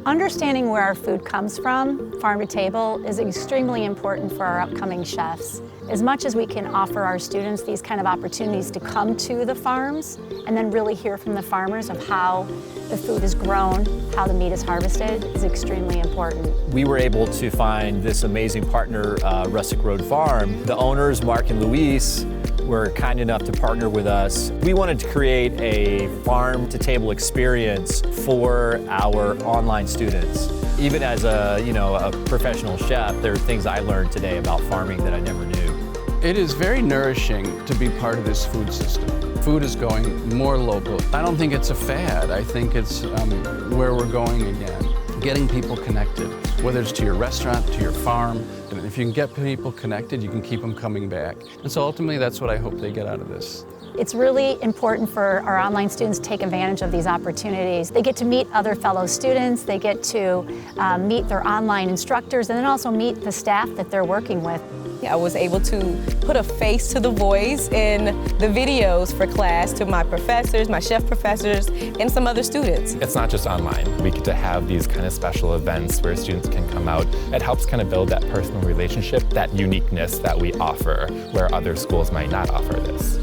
Understanding where our food comes from, farm to table, is extremely important for our upcoming chefs. As much as we can offer our students these kind of opportunities to come to the farms and then really hear from the farmers of how the food is grown, how the meat is harvested, is extremely important. We were able to find this amazing partner, Rustic Road Farm. The owners, Mark and Luis, were kind enough to partner with us. We wanted to create a farm-to-table experience for our online students. Even as a professional chef, there are things I learned today about farming that I never knew. It is very nourishing to be part of this food system. Food is going more local. I don't think it's a fad. I think it's where we're going again. Getting people connected, whether it's to your restaurant, to your farm. And if you can get people connected, you can keep them coming back. And so ultimately, that's what I hope they get out of this. It's really important for our online students to take advantage of these opportunities. They get to meet other fellow students, they get to meet their online instructors, and then also meet the staff that they're working with. I was able to put a face to the voice in the videos for class to my professors, my chef professors, and some other students. It's not just online. We get to have these kind of special events where students can come out. It helps kind of build that personal relationship, that uniqueness that we offer, where other schools might not offer this.